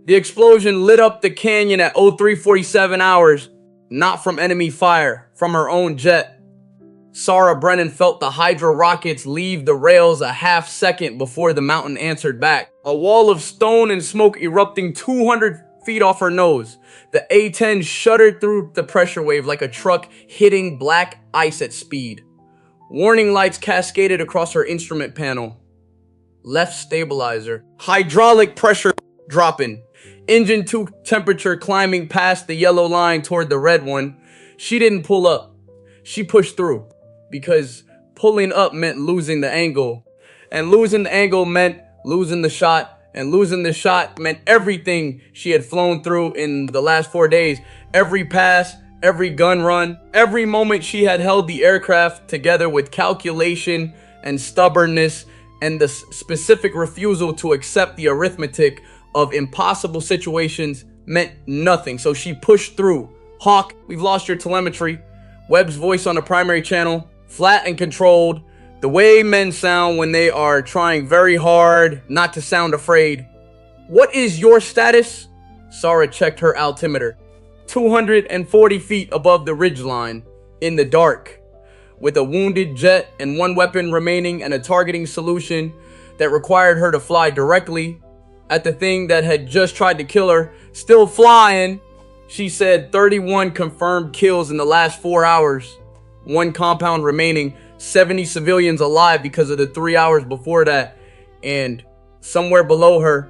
The explosion lit up the canyon at 03:47 hours, not from enemy fire, from her own jet. Sara Brennan felt the Hydra rockets leave the rails a half second before the mountain answered back. A wall of stone and smoke erupting 200 feet off her nose. The A-10 shuddered through the pressure wave like a truck hitting black ice at speed. Warning lights cascaded across her instrument panel. Left stabilizer. Hydraulic pressure dropping. Engine 2 temperature climbing past the yellow line toward the red one. She didn't pull up. She pushed through. Because pulling up meant losing the angle. And losing the angle meant losing the shot. And losing the shot meant everything she had flown through in the last 4 days. Every pass, every gun run, every moment she had held the aircraft together with calculation and stubbornness and the specific refusal to accept the arithmetic of impossible situations meant nothing. So she pushed through. Hawk, we've lost your telemetry. Webb's voice on the primary channel, flat and controlled. The way men sound when they are trying very hard not to sound afraid. What is your status? Sara checked her altimeter. 240 feet above the ridgeline, in the dark, with a wounded jet and one weapon remaining and a targeting solution that required her to fly directly at the thing that had just tried to kill her. Still flying, she said 31 confirmed kills in the last 4 hours. One compound remaining, 70 civilians alive because of the 3 hours before that. And somewhere below her,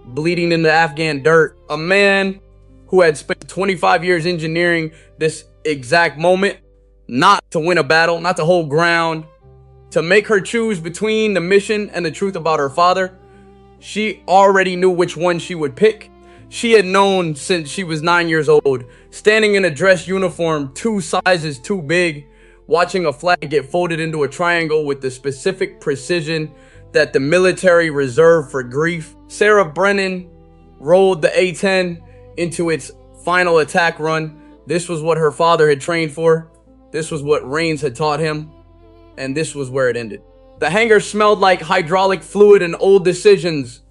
bleeding in the Afghan dirt, a man who had spent 25 years engineering this exact moment, not to win a battle, not to hold ground, to make her choose between the mission and the truth about her father. She already knew which one she would pick. She had known since she was 9 years old, standing in a dress uniform 2 sizes too big, watching a flag get folded into a triangle with the specific precision that the military reserved for grief. Sara Brennan rolled the A-10 into its final attack run. This was what her father had trained for. This was what Rains had taught him. And this was where it ended. The hangar smelled like hydraulic fluid and old decisions.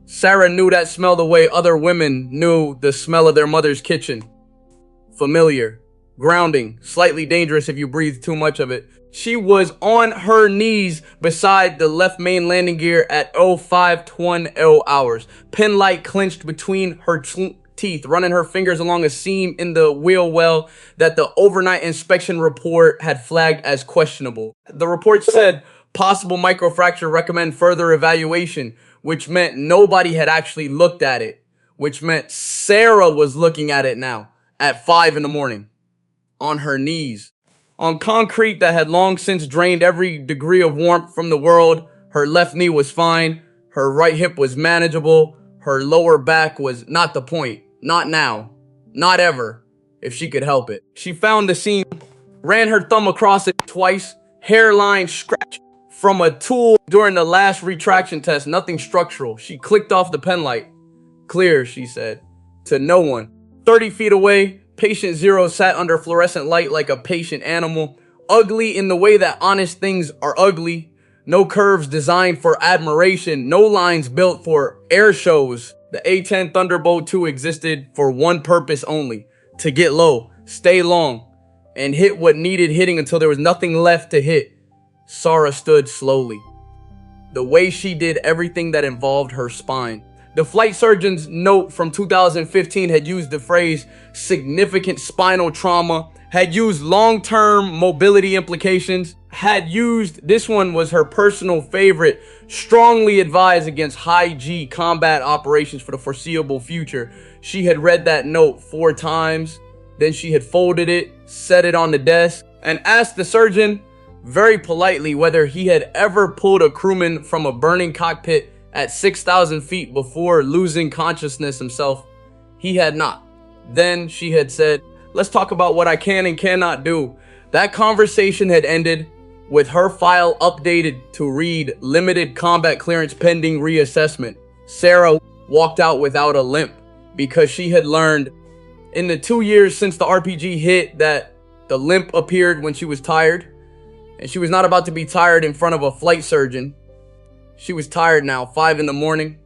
Sara knew that smell the way other women knew the smell of their mother's kitchen. Familiar, grounding, slightly dangerous if you breathe too much of it. She was on her knees beside the left main landing gear at 05:20 hours. Pen light clenched between her teeth, running her fingers along a seam in the wheel well that the overnight inspection report had flagged as questionable. The report said, possible microfracture, recommend further evaluation, which meant nobody had actually looked at it, which meant Sara was looking at it now at 5 in the morning on her knees. On concrete that had long since drained every degree of warmth from the world, her left knee was fine, her right hip was manageable, her lower back was not the point, not now, not ever, if she could help it. She found the seam, ran her thumb across it twice, hairline scratch from a tool during the last retraction test, nothing structural. She clicked off the pen light. Clear, she said, to no one. 30 feet away, patient 0 sat under fluorescent light like a patient animal, ugly in the way that honest things are ugly. No curves designed for admiration, no lines built for air shows. The A-10 Thunderbolt II existed for one purpose only, to get low, stay long, and hit what needed hitting until there was nothing left to hit. Sara stood slowly. The way she did everything that involved her spine. The flight surgeon's note from 2015 had used the phrase significant spinal trauma, had used long-term mobility implications, this one was her personal favorite, strongly advised against high-G combat operations for the foreseeable future. She had read that note 4 times, then she had folded it, set it on the desk, and asked the surgeon very politely whether he had ever pulled a crewman from a burning cockpit at 6,000 feet before losing consciousness himself. He had not. Then she had said, let's talk about what I can and cannot do. That conversation had ended with her file updated to read limited combat clearance pending reassessment. Sara walked out without a limp because she had learned in the 2 years since the RPG hit that the limp appeared when she was tired. And she was not about to be tired in front of a flight surgeon. She was tired now, 5 in the morning.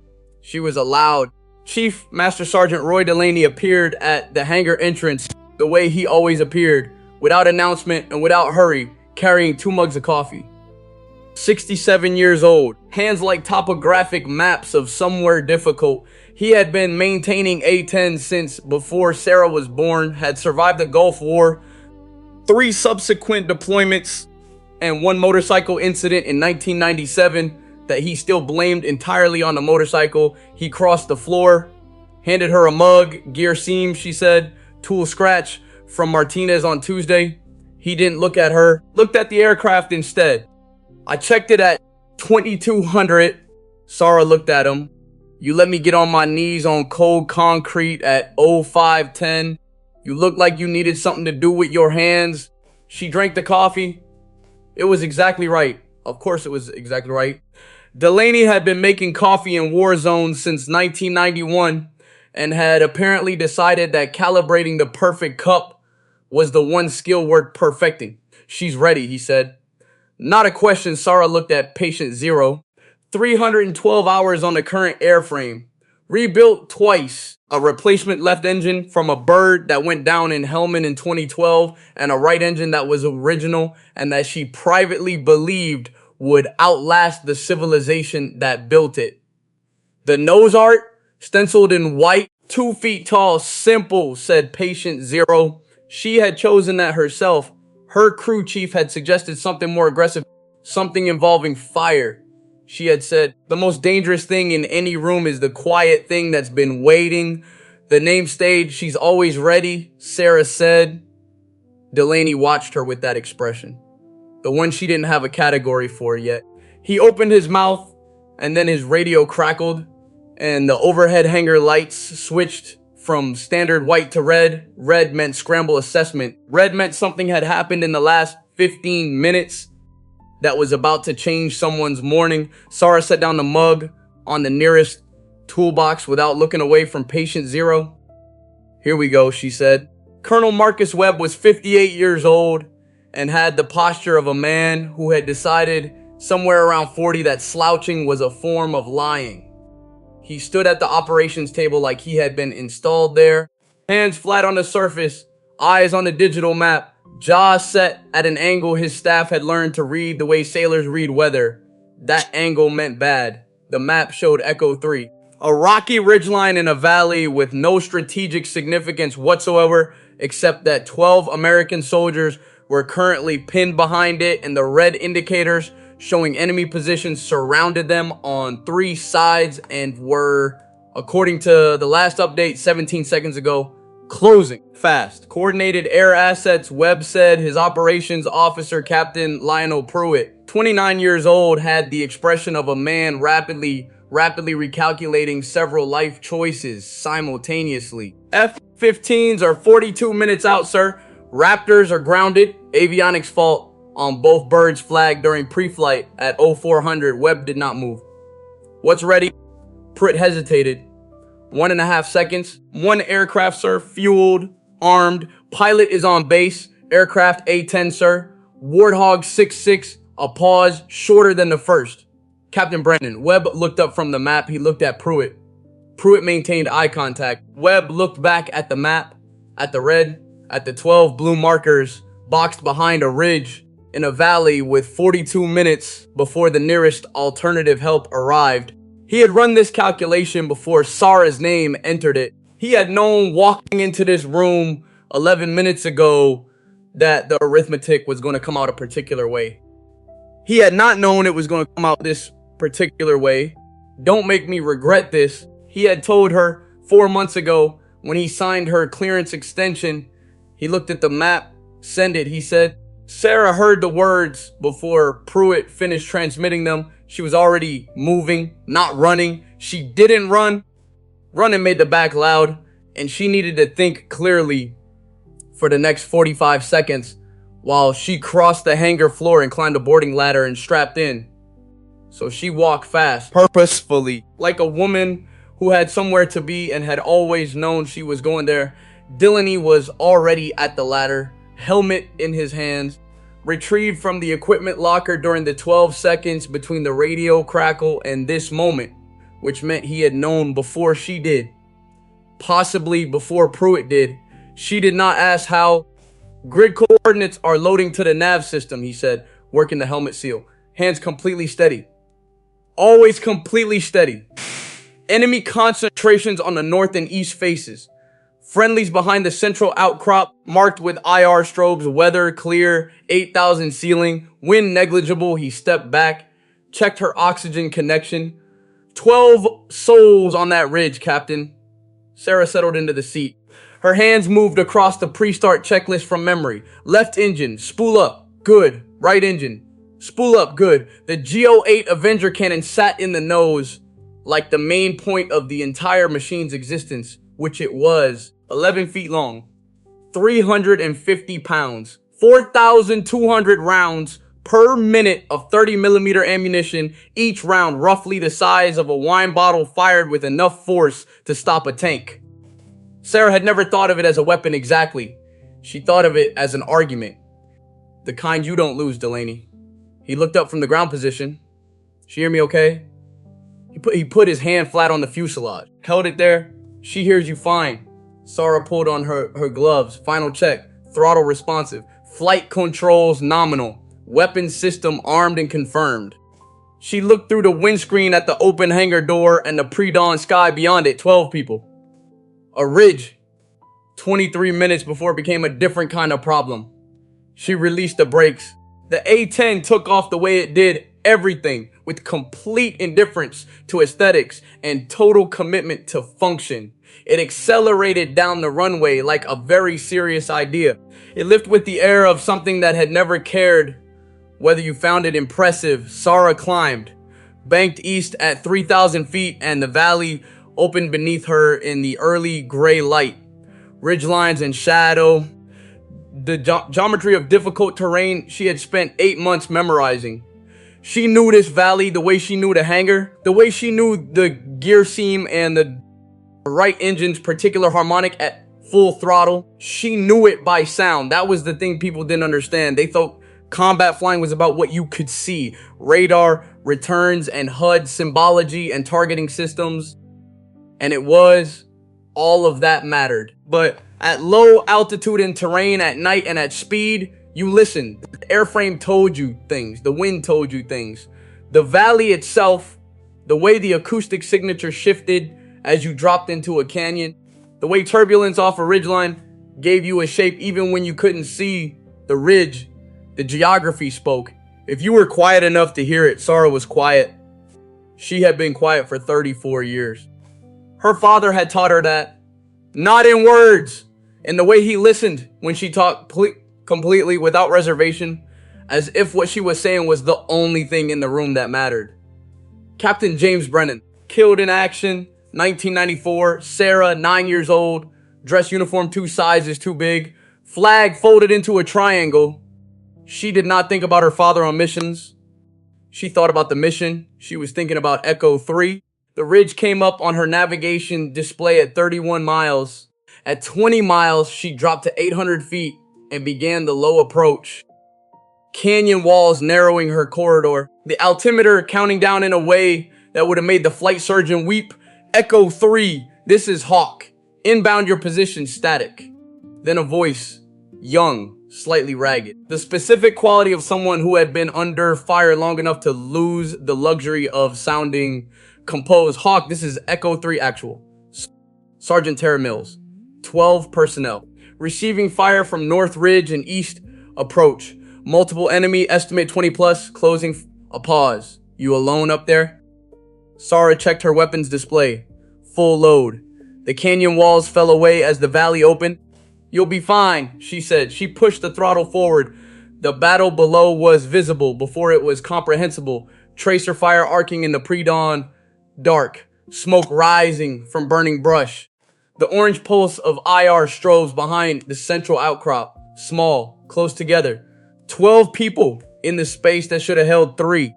She was allowed Chief Master Sergeant Roy Delaney appeared at the hangar entrance the way he always appeared, without announcement and without hurry, carrying 2 mugs of coffee. 67 years old, hands like topographic maps of somewhere difficult. He had been maintaining A-10 since before Sara was born, had survived the Gulf War, 3 subsequent deployments, and 1 motorcycle incident in 1997 that he still blamed entirely on the motorcycle. He crossed the floor, handed her a mug, gear seam, she said, tool scratch from Martinez on Tuesday. He didn't look at her, looked at the aircraft instead. I checked it at 2200. Sara looked at him. You let me get on my knees on cold concrete at 0510. You looked like you needed something to do with your hands. She drank the coffee. It was exactly right. Of course it was exactly right. Delaney had been making coffee in war zones since 1991 and had apparently decided that calibrating the perfect cup was the one skill worth perfecting. She's ready, he said. Not a question. Sara looked at patient 0. 312 hours on the current airframe. Rebuilt twice. A replacement left engine from a bird that went down in Helmand in 2012 and a right engine that was original and that she privately believed would outlast the civilization that built it. The nose art, stenciled in white, 2 feet tall, simple, said patient 0. She had chosen that herself. Her crew chief had suggested something more aggressive, something involving fire. She had said, the most dangerous thing in any room is the quiet thing that's been waiting. The name stage, she's always ready, Sara said. Delaney watched her with that expression, the one she didn't have a category for yet. He opened his mouth, and then his radio crackled, and the overhead hangar lights switched from standard white to red. Red meant scramble assessment. Red meant something had happened in the last 15 minutes that was about to change someone's morning. Sara set down the mug on the nearest toolbox without looking away from patient 0. Here we go, she said. Colonel Marcus Webb was 58 years old and had the posture of a man who had decided somewhere around 40 that slouching was a form of lying. He stood at the operations table like he had been installed there, hands flat on the surface, eyes on the digital map, jaw set at an angle his staff had learned to read the way sailors read weather. That angle meant bad. The map showed Echo 3. A rocky ridgeline in a valley with no strategic significance whatsoever, except that 12 American soldiers were currently pinned behind it, and the red indicators showing enemy positions surrounded them on 3 sides and were, according to the last update 17 seconds ago, closing fast. Coordinated air assets, Webb said. His operations officer, Captain Lionel Pruitt, 29 years old, had the expression of a man rapidly recalculating several life choices simultaneously. F-15s are 42 minutes out, sir. Raptors are grounded. Avionics fault on both birds flagged during pre-flight at 0400. Webb did not move. What's ready? Pruitt hesitated. 1.5 seconds. 1 aircraft, sir. Fueled, armed. Pilot is on base. Aircraft A-10, sir. Warthog 6-6. A pause shorter than the first. Captain Brennan. Webb looked up from the map. He looked at Pruitt. Pruitt maintained eye contact. Webb looked back at the map, at the red, at the 12 blue markers boxed behind a ridge in a valley with 42 minutes before the nearest alternative help arrived. He had run this calculation before Sara's name entered it. He had known walking into this room 11 minutes ago that the arithmetic was going to come out a particular way. He had not known it was going to come out this particular way. Don't make me regret this. He had told her 4 months ago when he signed her clearance extension. He looked at the map. Send it, he said. Sara heard the words before Pruitt finished transmitting them. She was already moving, not running. She didn't run. Running made the back loud, and she needed to think clearly for the next 45 seconds while she crossed the hangar floor and climbed a boarding ladder and strapped in. So she walked fast, purposefully, like a woman who had somewhere to be and had always known she was going there. Delaney was already at the ladder, helmet in his hands, retrieved from the equipment locker during the 12 seconds between the radio crackle and this moment, which meant he had known before she did. possibly before Pruitt did. She did not ask how. Grid coordinates are loading to the nav system, he said, working the helmet seal. Hands completely steady. Always completely steady. Enemy concentrations on the north and east faces. Friendlies behind the central outcrop, marked with IR strobes, weather clear, 8,000 ceiling, wind negligible. He stepped back, checked her oxygen connection. 12 souls on that ridge, Captain. Sara settled into the seat. Her hands moved across the pre-start checklist from memory. Left engine, spool up, good. Right engine, spool up, good. The GO8 Avenger cannon sat in the nose like the main point of the entire machine's existence, which it was. 11 feet long, 350 pounds, 4,200 rounds per minute of 30mm ammunition, each round roughly the size of a wine bottle fired with enough force to stop a tank. Sara had never thought of it as a weapon exactly. She thought of it as an argument. The kind you don't lose, Delaney. He looked up from the ground position. She hear me okay? He put his hand flat on the fuselage. Held it there. She hears you fine. Sara pulled on her gloves. Final check. Throttle responsive. Flight controls nominal. Weapons system armed and confirmed. She looked through the windscreen at the open hangar door and the pre-dawn sky beyond it. 12 people. A ridge. 23 minutes before it became a different kind of problem. She released the brakes. The A-10 took off the way it did, everything with complete indifference to aesthetics and total commitment to function. It accelerated down the runway like a very serious idea. It lifted with the air of something that had never cared whether you found it impressive. Sara climbed, banked east at 3,000 feet, and the valley opened beneath her in the early gray light. Ridgelines and shadow. The geometry of difficult terrain she had spent 8 months memorizing. She knew this valley the way she knew the hangar, the way she knew the gear seam and the right engine's particular harmonic at full throttle. She knew it by sound. That was the thing people didn't understand. They thought combat flying was about what you could see. Radar, returns, and HUD symbology and targeting systems. And it was. All of that mattered. But at low altitude and terrain, at night and at speed, you listened. The airframe told you things. The wind told you things. The valley itself, the way the acoustic signature shifted as you dropped into a canyon, the way turbulence off a ridgeline gave you a shape even when you couldn't see the ridge, the geography spoke. If you were quiet enough to hear it, Sara was quiet. She had been quiet for 34 years. Her father had taught her that. Not in words, in the way he listened when she talked completely without reservation, as if what she was saying was the only thing in the room that mattered. Captain James Brennan, killed in action, 1994, Sara, 9 years old, dress uniform 2 sizes too big, flag folded into a triangle. She did not think about her father on missions. She thought about the mission. She was thinking about Echo 3. The ridge came up on her navigation display at 31 miles. At 20 miles, she dropped to 800 feet and began the low approach. Canyon walls narrowing her corridor. The altimeter counting down in a way that would have made the flight surgeon weep. Echo 3, this is Hawk. Inbound your position, static. Then a voice, young, slightly ragged. The specific quality of someone who had been under fire long enough to lose the luxury of sounding composed. Hawk, this is Echo 3 actual. Sergeant Tara Mills. 12 personnel. Receiving fire from North Ridge and East approach. Multiple enemy, estimate 20 plus, closing. A pause. You alone up there? Sara checked her weapons display. Full load. The canyon walls fell away as the valley opened. You'll be fine, she said. She pushed the throttle forward. The battle below was visible before it was comprehensible. Tracer fire arcing in the pre-dawn dark. Smoke rising from burning brush. The orange pulse of IR strobes behind the central outcrop. Small, close together. 12 people in the space that should have held 3.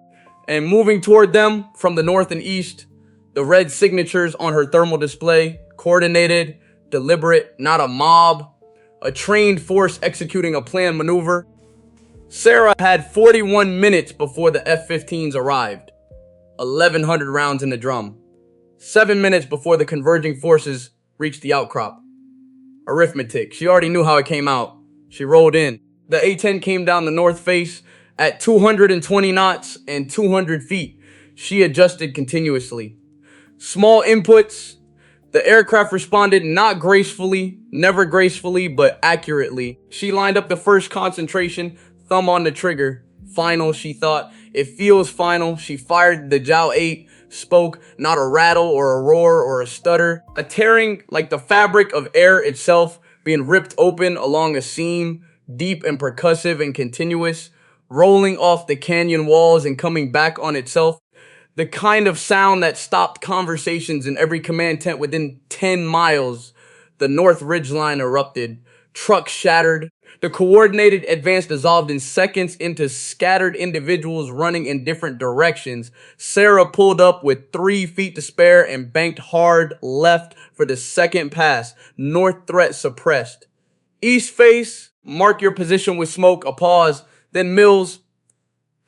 And moving toward them from the north and east, the red signatures on her thermal display, coordinated, deliberate, not a mob, a trained force executing a planned maneuver. Sara had 41 minutes before the F-15s arrived. 1,100 rounds in the drum. 7 minutes before the converging forces reached the outcrop. Arithmetic. She already knew how it came out. She rolled in. The A-10 came down the north face at 220 knots and 200 feet. She adjusted continuously. Small inputs. The aircraft responded not gracefully, never gracefully, but accurately. She lined up the first concentration, thumb on the trigger. Final, she thought. It feels final. She fired the Jow 8, spoke, not a rattle or a roar or a stutter. A tearing like the fabric of air itself being ripped open along a seam, deep and percussive and continuous, rolling off the canyon walls and coming back on itself. The kind of sound that stopped conversations in every command tent within 10 miles. The North Ridgeline erupted. Trucks shattered. The coordinated advance dissolved in seconds into scattered individuals running in different directions. Sara pulled up with 3 feet to spare and banked hard left for the second pass. North threat suppressed. East face, mark your position with smoke, a pause. Then Mills,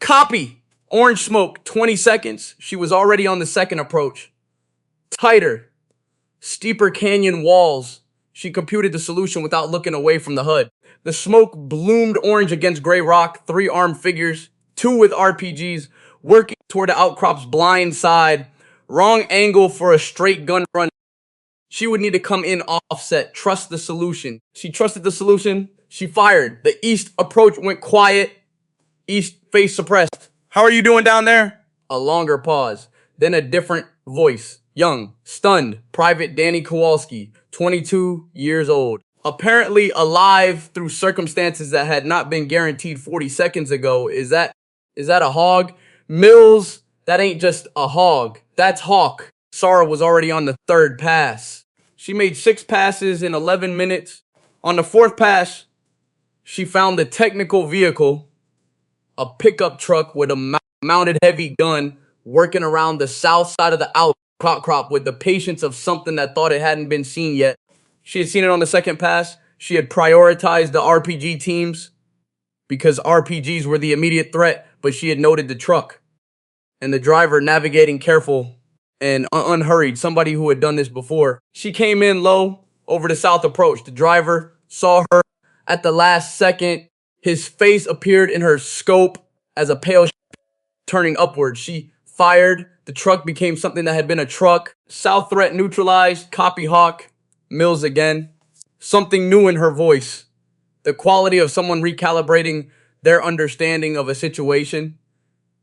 copy. Orange smoke, 20 seconds. She was already on the second approach. Tighter. Steeper canyon walls. She computed the solution without looking away from the HUD. The smoke bloomed orange against gray rock. 3 armed figures, 2 with RPGs, working toward the outcrop's blind side. Wrong angle for a straight gun run. She would need to come in offset. Trust the solution. She trusted the solution. She fired. The east approach went quiet. East face suppressed. How are you doing down there? A longer pause. Then a different voice. Young, stunned, Private Danny Kowalski, 22 years old. Apparently alive through circumstances that had not been guaranteed 40 seconds ago. Is that a hog? Mills, that ain't just a hog. That's Hawk. Sara was already on the 3rd pass. She made 6 passes in 11 minutes. On the 4th pass, she found the technical vehicle, a pickup truck with a mounted heavy gun working around the south side of the outcrop with the patience of something that thought it hadn't been seen yet. She had seen it on the 2nd pass. She had prioritized the RPG teams because RPGs were the immediate threat, but she had noted the truck and the driver navigating careful and unhurried, somebody who had done this before. She came in low over the south approach. The driver saw her at the last second. His face appeared in her scope as a pale turning upward. She fired. The truck became something that had been a truck. South threat neutralized. Copy Hawk. Mills again. Something new in her voice. The quality of someone recalibrating their understanding of a situation.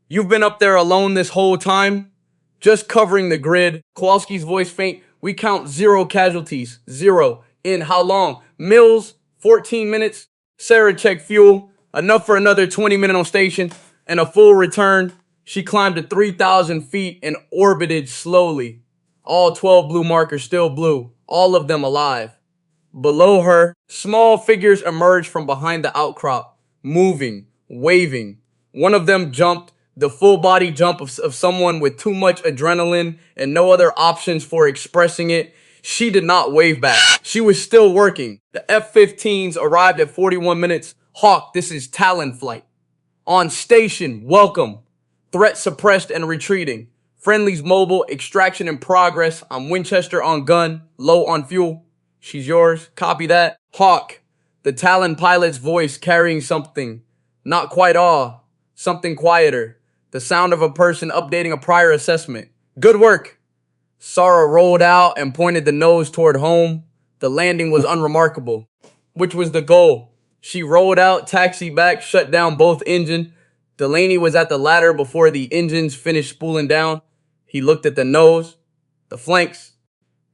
You've been up there alone this whole time, just covering the grid. Kowalski's voice faint. We count 0 casualties. 0. In how long? Mills, 14 minutes. Sara checked fuel, enough for another 20 minutes on station, and a full return. She climbed to 3,000 feet and orbited slowly. All 12 blue markers still blue, all of them alive. Below her, small figures emerged from behind the outcrop, moving, waving. One of them jumped, the full body jump of someone with too much adrenaline and no other options for expressing it. She did not wave back. She was still working. The F-15s arrived at 41 minutes. Hawk, this is Talon flight. On station, welcome. Threat suppressed and retreating. Friendlies mobile, extraction in progress. I'm Winchester on gun, low on fuel. She's yours. Copy that. Hawk, the Talon pilot's voice carrying something. Not quite awe. Something quieter. The sound of a person updating a prior assessment. Good work. Sara rolled out and pointed the nose toward home. The landing was unremarkable, which was the goal. She rolled out, taxied back, shut down both engines. Delaney was at the ladder before the engines finished spooling down. He looked at the nose, the flanks,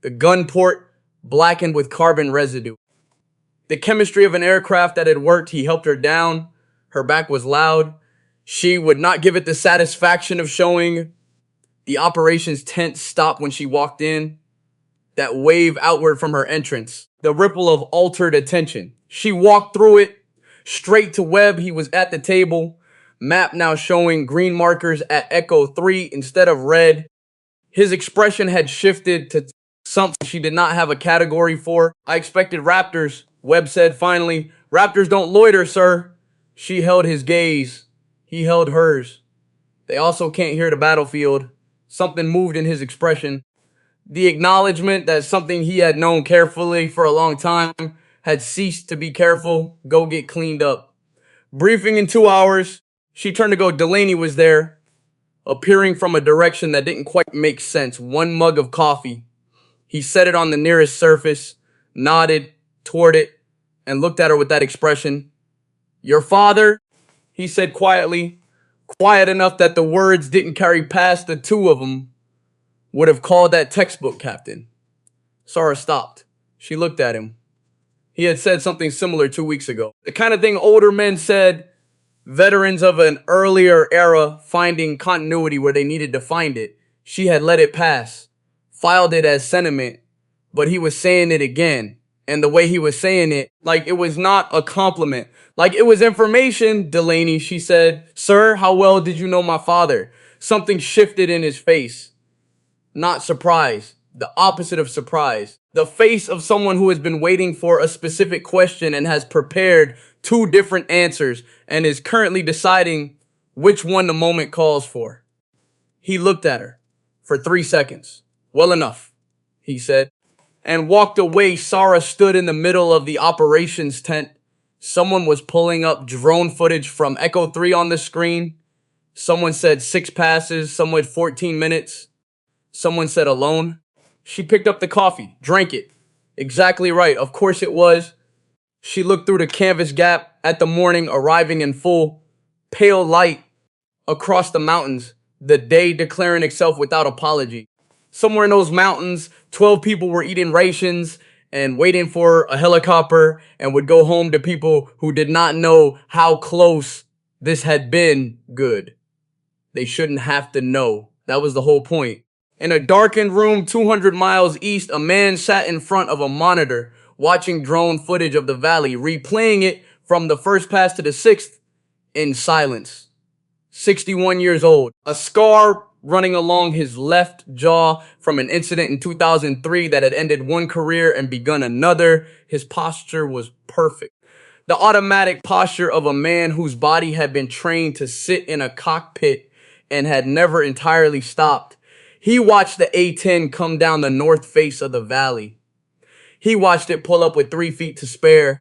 the gun port, blackened with carbon residue. The chemistry of an aircraft that had worked, he helped her down. Her back was loud. She would not give it the satisfaction of showing. The operations tent stopped when she walked in. That wave outward from her entrance. The ripple of altered attention. She walked through it. Straight to Webb. He was at the table. Map now showing green markers at Echo 3 instead of red. His expression had shifted to something she did not have a category for. I expected Raptors, Webb said finally. Raptors don't loiter, sir. She held his gaze. He held hers. They also can't hear the battlefield. Something moved in his expression. The acknowledgement that something he had known carefully for a long time had ceased to be careful. Go get cleaned up. Briefing in 2 hours. She turned to go. Delaney was there, appearing from a direction that didn't quite make sense. One mug of coffee. He set it on the nearest surface, nodded toward it, and looked at her with that expression. Your father, he said quietly, quiet enough that the words didn't carry past the two of them, would have called that textbook captain. Sara stopped. She looked at him. He had said something similar 2 weeks ago. The kind of thing older men said, veterans of an earlier era finding continuity where they needed to find it. She had let it pass, filed it as sentiment, but he was saying it again. And the way he was saying it, like it was not a compliment. Like it was information, Delaney, she said. Sir, how well did you know my father? Something shifted in his face. Not surprise. The opposite of surprise. The face of someone who has been waiting for a specific question and has prepared two different answers and is currently deciding which one the moment calls for. He looked at her for 3 seconds. Well enough, he said, and walked away. Sara stood in the middle of the operations tent. Someone was pulling up drone footage from Echo 3 on the screen. Someone said 6 passes, someone 14 minutes. Someone said alone. She picked up the coffee, drank it. Exactly right, of course it was. She looked through the canvas gap at the morning arriving in full, pale light across the mountains, the day declaring itself without apology. Somewhere in those mountains, 12 people were eating rations and waiting for a helicopter and would go home to people who did not know how close this had been good. They shouldn't have to know. That was the whole point. In a darkened room 200 miles east, a man sat in front of a monitor watching drone footage of the valley, replaying it from the first pass to the sixth in silence. 61 years old, a scar running along his left jaw from an incident in 2003 that had ended one career and begun another. His posture was perfect. The automatic posture of a man whose body had been trained to sit in a cockpit and had never entirely stopped. He watched the A-10 come down the north face of the valley. He watched it pull up with 3 feet to spare.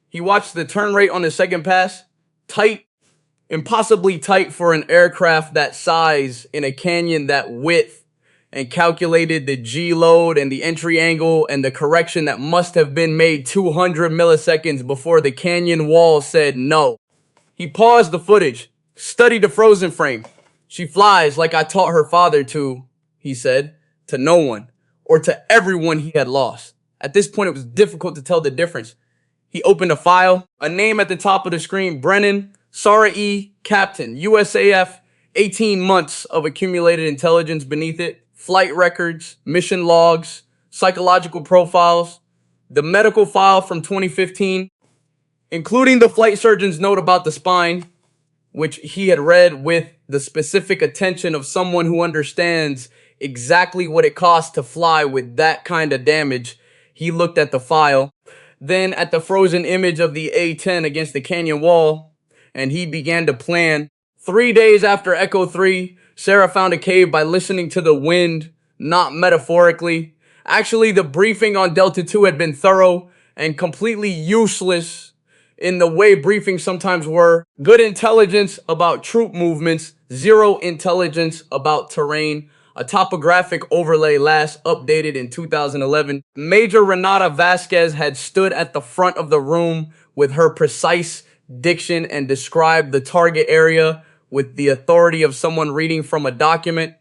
He watched the turn rate on the second pass, tight, impossibly tight for an aircraft that size in a canyon that width, and calculated the G load and the entry angle and the correction that must have been made 200 milliseconds before the canyon wall said no. He paused the footage, studied the frozen frame. She flies like I taught her father to, he said, to no one, or to everyone he had lost. At this point, it was difficult to tell the difference. He opened a file, a name at the top of the screen, Brennan, Sara E., Captain, USAF, 18 months of accumulated intelligence beneath it, flight records, mission logs, psychological profiles, the medical file from 2015, including the flight surgeon's note about the spine, which he had read with the specific attention of someone who understands exactly what it costs to fly with that kind of damage. He looked at the file, then at the frozen image of the A-10 against the canyon wall, and he began to plan. 3 days after Echo 3, Sara found a cave by listening to the wind, not metaphorically. Actually, the briefing on Delta 2 had been thorough and completely useless in the way briefings sometimes were. Good intelligence about troop movements, zero intelligence about terrain. A topographic overlay last updated in 2011. Major Renata Vasquez had stood at the front of the room with her precise diction and described the target area with the authority of someone reading from a document.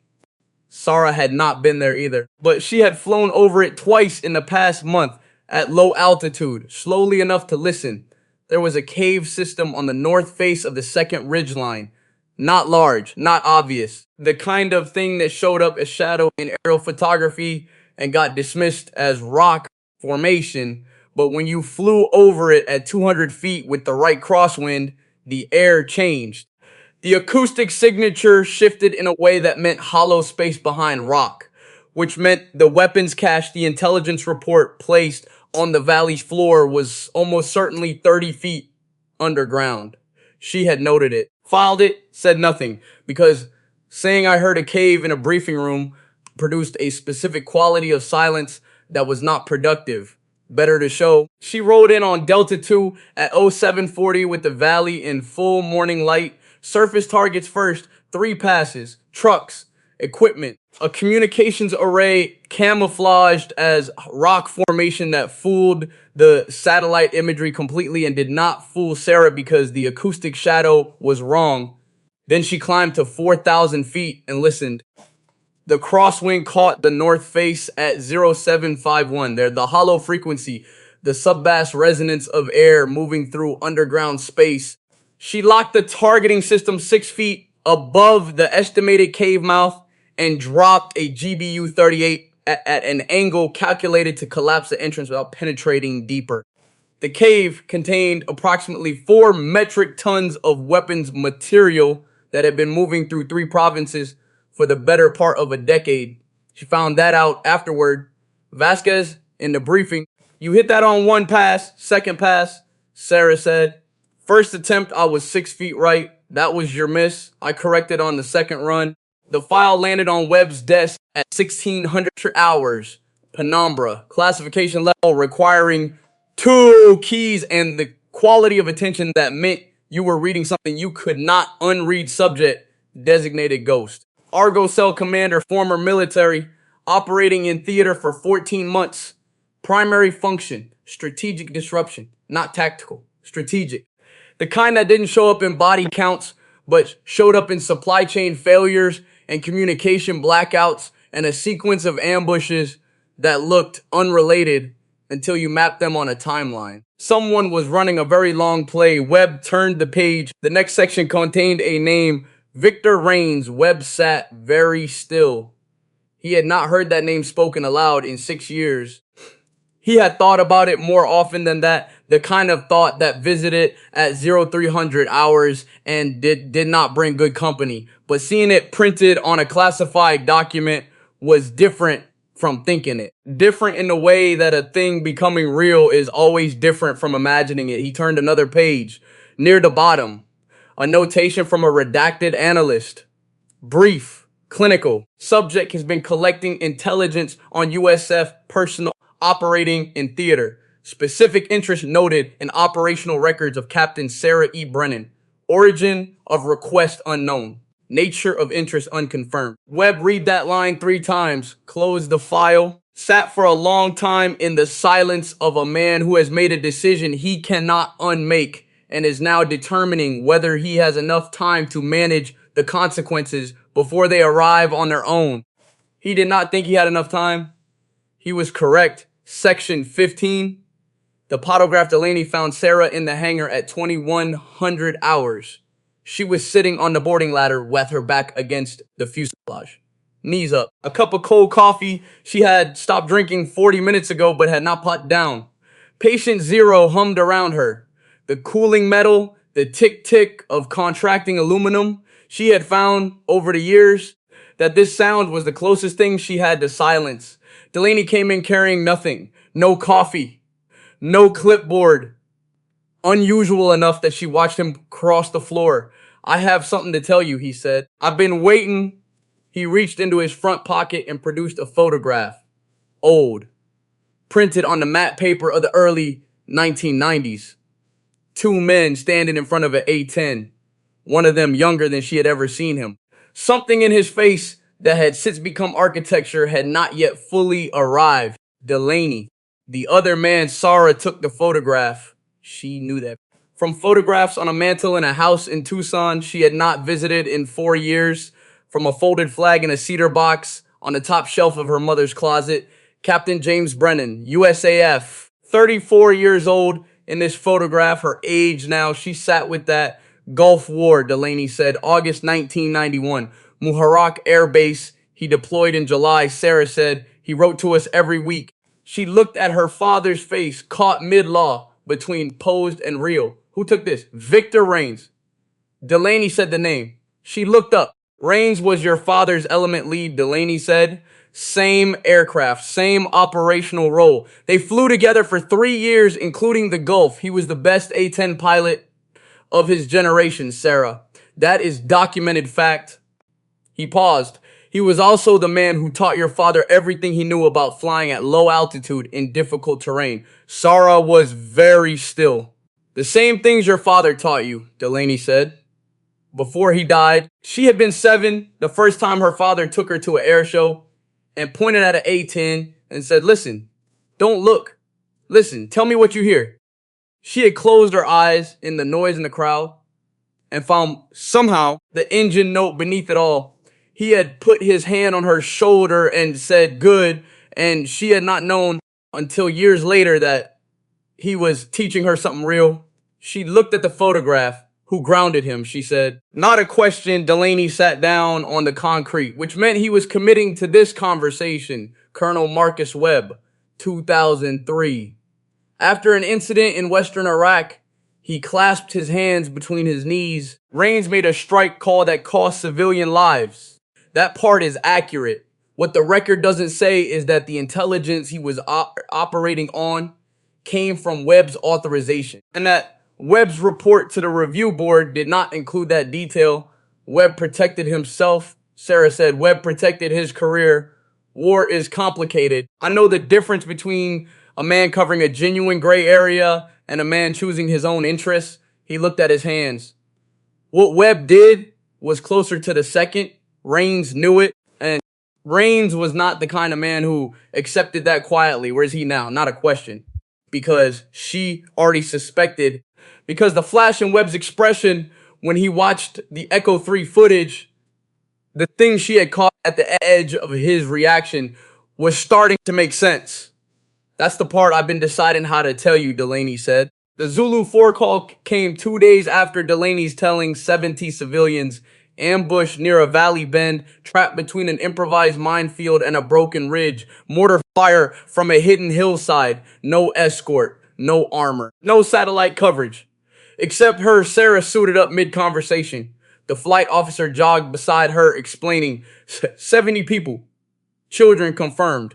Sara had not been there either, but she had flown over it twice in the past month at low altitude, slowly enough to listen. There was a cave system on the north face of the second ridgeline. Not large, not obvious. The kind of thing that showed up as shadow in aerial photography and got dismissed as rock formation. But when you flew over it at 200 feet with the right crosswind, the air changed. The acoustic signature shifted in a way that meant hollow space behind rock, which meant the weapons cache the intelligence report placed on the valley's floor was almost certainly 30 feet underground. She had noted it, filed it, said nothing, because saying I heard a cave in a briefing room produced a specific quality of silence that was not productive. Better to show. She rode in on Delta 2 at 0740 with the valley in full morning light. Surface targets first, 3 passes, trucks, equipment, a communications array camouflaged as rock formation that fooled the satellite imagery completely and did not fool Sara because the acoustic shadow was wrong. Then she climbed to 4,000 feet and listened. The crosswind caught the north face at 0751. There, the hollow frequency, the subbass resonance of air moving through underground space. She locked the targeting system 6 feet above the estimated cave mouth and dropped a GBU-38 at an angle calculated to collapse the entrance without penetrating deeper. The cave contained approximately 4 metric tons of weapons material that had been moving through 3 provinces for the better part of a decade. She found that out afterward. Vasquez, in the briefing, "You hit that on 1 pass, 2nd pass," Sara said. "First attempt, I was 6 feet right. That was your miss. I corrected on the 2nd run." The file landed on Webb's desk at 1600 hours. Penumbra, classification level requiring 2 keys and the quality of attention that meant you were reading something you could not unread. Subject, designated ghost. Argo Cell Commander, former military, operating in theater for 14 months. Primary function, strategic disruption, not tactical, strategic. The kind that didn't show up in body counts, but showed up in supply chain failures and communication blackouts and a sequence of ambushes that looked unrelated until you mapped them on a timeline. Someone was running a very long play. Webb turned the page. The next section contained a name, Victor Rains. Webb sat very still. He had not heard that name spoken aloud in 6 years. He had thought about it more often than that, the kind of thought that visited at 0300 hours and did not bring good company. But seeing it printed on a classified document was different from thinking it. Different in the way that a thing becoming real is always different from imagining it. He turned another page. Near the bottom, a notation from a redacted analyst. Brief, clinical. Subject has been collecting intelligence on USF personnel operating in theater. Specific interest noted in operational records of Captain Sara E. Brennan. Origin of request unknown. Nature of interest unconfirmed. Webb read that line 3 times, closed the file, sat for a long time in the silence of a man who has made a decision he cannot unmake and is now determining whether he has enough time to manage the consequences before they arrive on their own. He did not think he had enough time. He was correct. Section 15. The potograph Delaney found Sara in the hangar at 2100 hours. She was sitting on the boarding ladder with her back against the fuselage. Knees up. A cup of cold coffee she had stopped drinking 40 minutes ago but had not put down. Patient zero hummed around her. The cooling metal, the tick-tick of contracting aluminum. She had found over the years that this sound was the closest thing she had to silence. Delaney came in carrying nothing. No coffee. No clipboard. Unusual enough that she watched him cross the floor. "I have something to tell you," he said. "I've been waiting." He reached into his front pocket and produced a photograph. Old. Printed on the matte paper of the early 1990s. 2 men standing in front of an A-10. One of them younger than she had ever seen him. Something in his face that had since become architecture had not yet fully arrived. Delaney. The other man, Sara, took the photograph. She knew that. From photographs on a mantle in a house in Tucson she had not visited in 4 years, from a folded flag in a cedar box on the top shelf of her mother's closet, Captain James Brennan, USAF, 34 years old in this photograph, her age now. She sat with that. Gulf War, Delaney said, August 1991. Muharraq Air Base, he deployed in July. Sara said, he wrote to us every week. She looked at her father's face, caught mid-law between posed and real. Who took this? Victor Rains. Delaney said the name. She looked up. Rains was your father's element lead, Delaney said. Same aircraft, same operational role. They flew together for 3 years, including the Gulf. He was the best A-10 pilot of his generation, Sara. That is documented fact. He paused. He was also the man who taught your father everything he knew about flying at low altitude in difficult terrain. Sara was very still. The same things your father taught you, Delaney said. Before he died, she had been 7 the first time her father took her to an air show and pointed at an A-10 and said, "Listen, don't look. Listen, tell me what you hear." She had closed her eyes in the noise in the crowd and found somehow the engine note beneath it all. He had put his hand on her shoulder and said, "Good," and she had not known until years later that he was teaching her something real. She looked at the photograph. "Who grounded him?" she said. Not a question. Delaney sat down on the concrete, which meant he was committing to this conversation. Colonel Marcus Webb, 2003. After an incident in western Iraq, he clasped his hands between his knees. Raines made a strike call that cost civilian lives. That part is accurate. What the record doesn't say is that the intelligence he was operating on came from Webb's authorization, and that Webb's report to the review board did not include that detail. Webb protected himself. Sara said Webb protected his career. War is complicated. I know the difference between a man covering a genuine gray area and a man choosing his own interests. He looked at his hands. What Webb did was closer to the second. Raines knew it, and Raines was not the kind of man who accepted that quietly. Where's he now? Not a question. Because she already suspected. Because the flash in Webb's expression when he watched the Echo 3 footage, the thing she had caught at the edge of his reaction was starting to make sense. "That's the part I've been deciding how to tell you," Delaney said. The Zulu 4 call came 2 days after Delaney's telling 70 civilians ambushed near a valley bend, trapped between an improvised minefield and a broken ridge. Mortar fire from a hidden hillside. No escort. No armor. No satellite coverage. Except her, Sara suited up mid-conversation. The flight officer jogged beside her, explaining, 70 people. Children confirmed.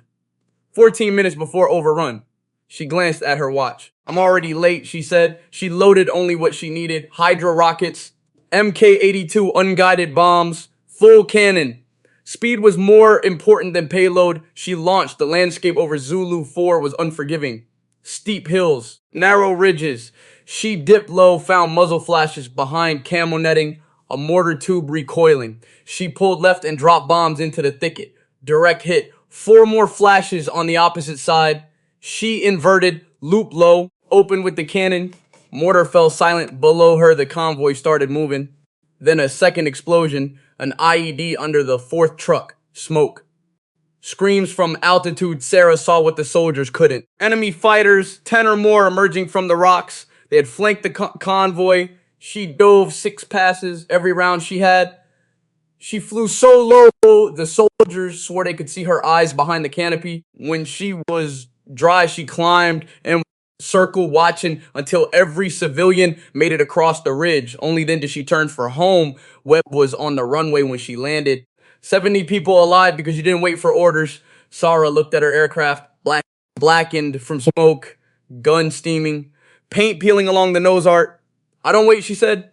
14 minutes before overrun. She glanced at her watch. "I'm already late," she said. She loaded only what she needed. Hydra rockets, MK-82 unguided bombs, full cannon. Speed was more important than payload. She launched. The landscape over Zulu 4 was unforgiving. Steep hills, narrow ridges. She dipped low, found muzzle flashes behind camel netting, a mortar tube recoiling. She pulled left and dropped bombs into the thicket. Direct hit. 4 more flashes on the opposite side. She inverted, looped low, opened with the cannon. Mortar fell silent. Below her, the convoy started moving. Then a second explosion, an IED under the 4th truck. Smoke. Screams from altitude. Sara saw what the soldiers couldn't. Enemy fighters, 10 or more, emerging from the rocks. They had flanked the convoy. She dove 6 passes every round she had. She flew so low, the soldiers swore they could see her eyes behind the canopy. When she was dry, she climbed and circled, watching until every civilian made it across the ridge. Only then did she turn for home. Webb was on the runway when she landed. 70 people alive because you didn't wait for orders. Sara looked at her aircraft, blackened from smoke, gun steaming, paint peeling along the nose art. "I don't wait," she said.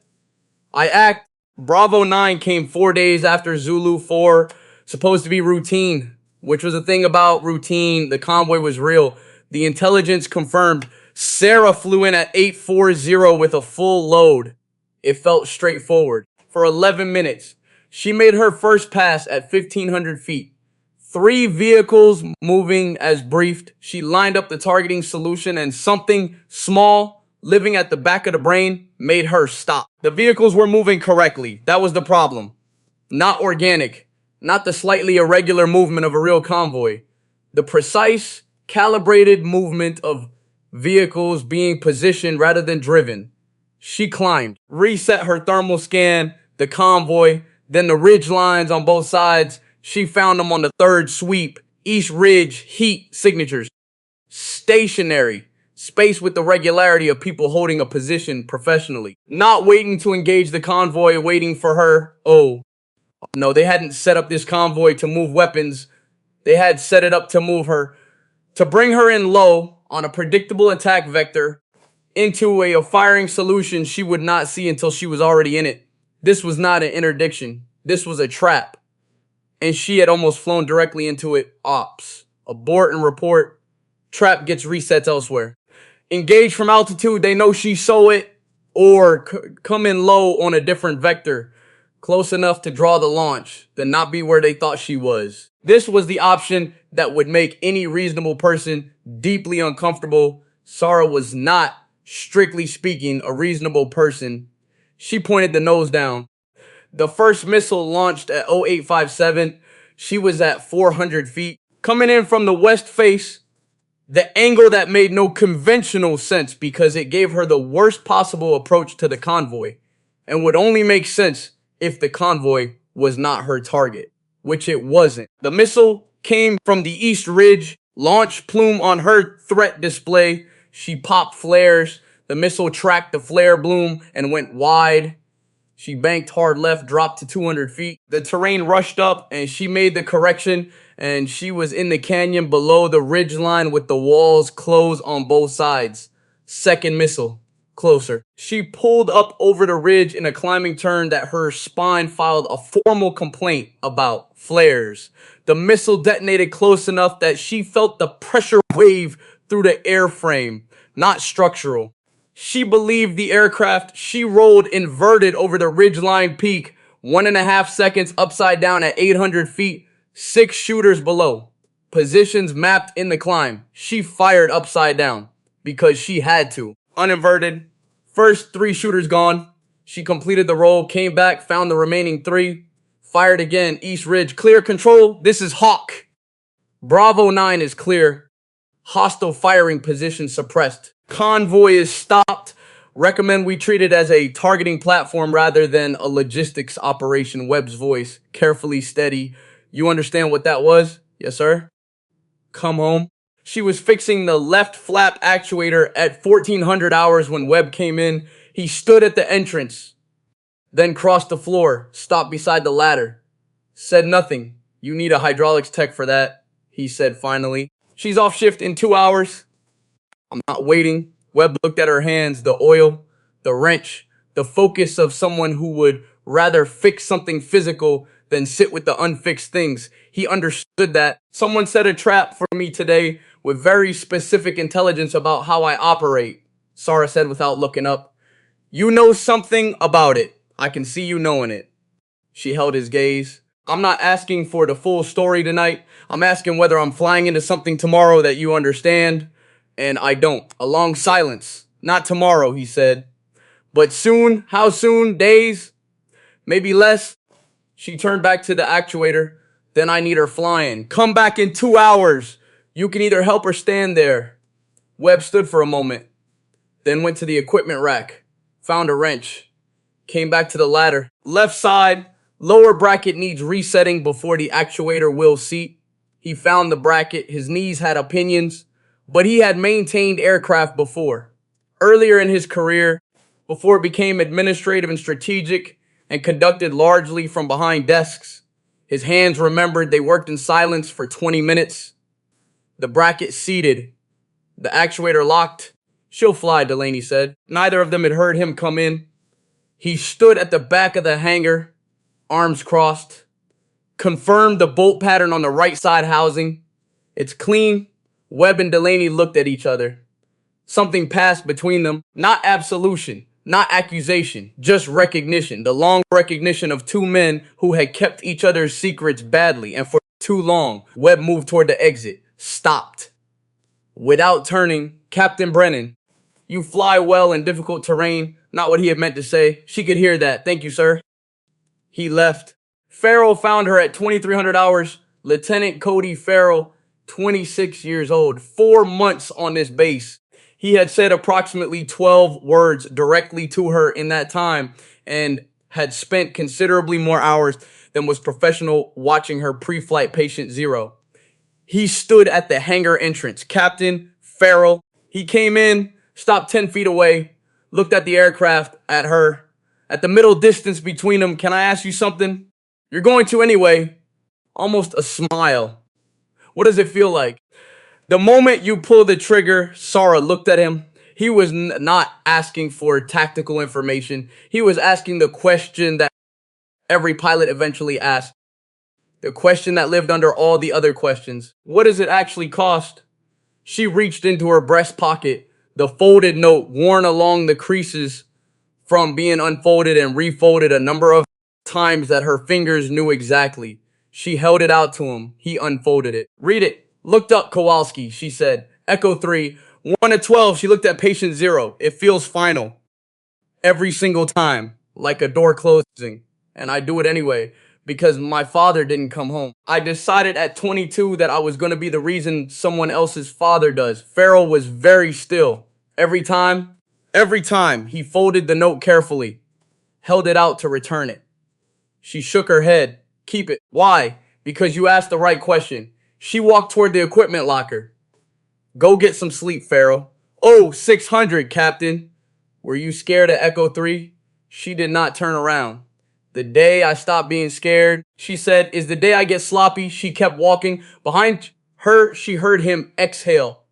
"I act." Bravo 9 came 4 days after Zulu 4, supposed to be routine, which was the thing about routine. The convoy was real. The intelligence confirmed. Sara flew in at 840 with a full load. It felt straightforward. For 11 minutes, she made her first pass at 1,500 feet. 3 vehicles moving as briefed. She lined up the targeting solution, and something small living at the back of the brain made her stop. The vehicles were moving correctly. That was the problem. Not organic. Not the slightly irregular movement of a real convoy. The precise, calibrated movement of vehicles being positioned rather than driven. She climbed, reset her thermal scan, the convoy, then the ridge lines on both sides. She found them on the 3rd sweep. East ridge, heat signatures. Stationary. Space with the regularity of people holding a position professionally. Not waiting to engage the convoy, waiting for her. Oh, no, they hadn't set up this convoy to move weapons. They had set it up to move her, to bring her in low on a predictable attack vector into a firing solution she would not see until she was already in it. This was not an interdiction. This was a trap. and she had almost flown directly into it. Ops. Abort and report. Trap gets resets elsewhere. Engage from altitude. They know she saw it, or come in low on a different vector, close enough to draw the launch, then not be where they thought she was. This was the option that would make any reasonable person deeply uncomfortable. Sara was not, strictly speaking, a reasonable person. She pointed the nose down. The first missile launched at 0857. She was at 400 feet. Coming in from the west face, the angle that made no conventional sense because it gave her the worst possible approach to the convoy and would only make sense if the convoy was not her target, which it wasn't. The missile came from the east ridge, launch plume on her threat display. She popped flares. The missile tracked the flare bloom and went wide. She banked hard left, dropped to 200 feet. The terrain rushed up and she made the correction, and she was in the canyon below the ridge line with the walls closed on both sides. Second missile, closer. She pulled up over the ridge in a climbing turn that her spine filed a formal complaint about flares. The missile detonated close enough that she felt the pressure wave through the airframe, not structural. She believed the aircraft. She rolled inverted over the ridgeline peak, 1.5 seconds upside down at 800 feet, 6 shooters below. Positions mapped in the climb. She fired upside down because she had to. Uninverted. First 3 shooters gone. She completed the roll, came back, found the remaining 3. Fired again. East Ridge. Clear control. This is Hawk. Bravo 9 is clear. Hostile firing position suppressed. Convoy is stopped. Recommend we treat it as a targeting platform rather than a logistics operation. Webb's voice. Carefully steady. You understand what that was? Yes, sir. Come home. She was fixing the left flap actuator at 1400 hours when Webb came in. He stood at the entrance, then crossed the floor, stopped beside the ladder. Said nothing. You need a hydraulics tech for that, he said finally. She's off shift in 2 hours. I'm not waiting. Webb looked at her hands, the oil, the wrench, the focus of someone who would rather fix something physical than sit with the unfixed things. He understood that. Someone set a trap for me today with very specific intelligence about how I operate, Sara said without looking up. You know something about it. I can see you knowing it. She held his gaze. I'm not asking for the full story tonight. I'm asking whether I'm flying into something tomorrow that you understand. And I don't. A long silence. Not tomorrow, he said. But soon? How soon? Days? Maybe less? She turned back to the actuator. Then I need her flying. Come back in 2 hours. You can either help or stand there. Webb stood for a moment. Then went to the equipment rack. Found a wrench. Came back to the ladder. Left side. Lower bracket needs resetting before the actuator will seat. He found the bracket. His knees had opinions. But he had maintained aircraft before. Earlier in his career, before it became administrative and strategic and conducted largely from behind desks, his hands remembered they worked in silence for 20 minutes. The bracket seated. The actuator locked. She'll fly, Delaney said. Neither of them had heard him come in. He stood at the back of the hangar, arms crossed, confirmed the bolt pattern on the right side housing. It's clean. Webb and Delaney looked at each other. Something passed between them. Not absolution, not accusation, just recognition. The long recognition of 2 men who had kept each other's secrets badly and for too long. Webb moved toward the exit. Stopped. Without turning, Captain Brennan, you fly well in difficult terrain. Not what he had meant to say. She could hear that. Thank you, sir. He left. Farrell found her at 2300 hours. Lieutenant Cody Farrell, 26 years old, 4 months on this base. He had said approximately 12 words directly to her in that time and had spent considerably more hours than was professional watching her pre-flight patient zero. He stood at the hangar entrance. Captain Farrell. He came in, stopped 10 feet away, looked at the aircraft, at her. At the middle distance between them, can I ask you something? You're going to anyway. Almost a smile. What does it feel like? The moment you pull the trigger, Sara looked at him. He was not asking for tactical information. He was asking the question that every pilot eventually asks. The question that lived under all the other questions. What does it actually cost? She reached into her breast pocket, the folded note worn along the creases from being unfolded and refolded a number of times that her fingers knew exactly. She held it out to him. He unfolded it. Read it. Looked up Kowalski, she said. Echo 3, 1 to 12. She looked at patient 0. It feels final. Every single time, like a door closing. And I do it anyway, because my father didn't come home. I decided at 22 that I was going to be the reason someone else's father does. Farrell was very still. Every time, he folded the note carefully, held it out to return it. She shook her head. Keep it. Why? Because you asked the right question. She walked toward the equipment locker. Go get some sleep, Farrell. Oh, 600, Captain. Were you scared at Echo 3? She did not turn around. The day I stopped being scared, she said, is the day I get sloppy. She kept walking. Behind her, she heard him exhale.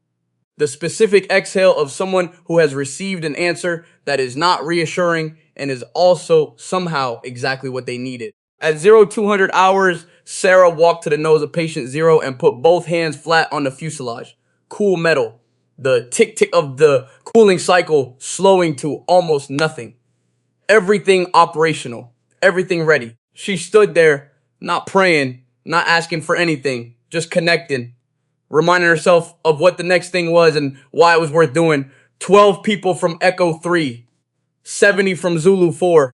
The specific exhale of someone who has received an answer that is not reassuring and is also somehow exactly what they needed. At 0200 hours, Sara walked to the nose of patient 0 and put both hands flat on the fuselage. Cool metal. The tick-tick of the cooling cycle slowing to almost nothing. Everything operational. Everything ready. She stood there, not praying, not asking for anything, just connecting, reminding herself of what the next thing was and why it was worth doing. 12 people from Echo 3, 70 from Zulu 4,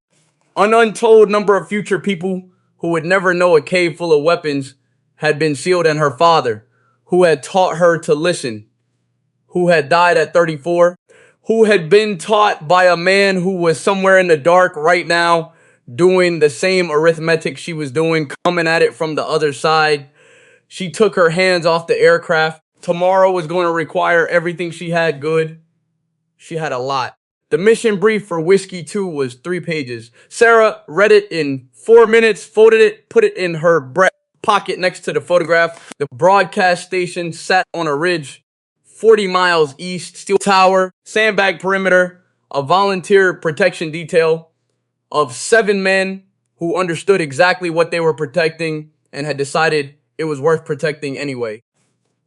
an untold number of future people who would never know a cave full of weapons had been sealed in her father, who had taught her to listen, who had died at 34, who had been taught by a man who was somewhere in the dark right now, doing the same arithmetic she was doing, coming at it from the other side. She took her hands off the aircraft. Tomorrow was going to require everything she had good. She had a lot. The mission brief for Whiskey 2 was 3 pages. Sara read it in 4 minutes, folded it, put it in her breast pocket next to the photograph. The broadcast station sat on a ridge 40 miles east, steel tower, sandbag perimeter, a volunteer protection detail of 7 men who understood exactly what they were protecting and had decided it was worth protecting anyway.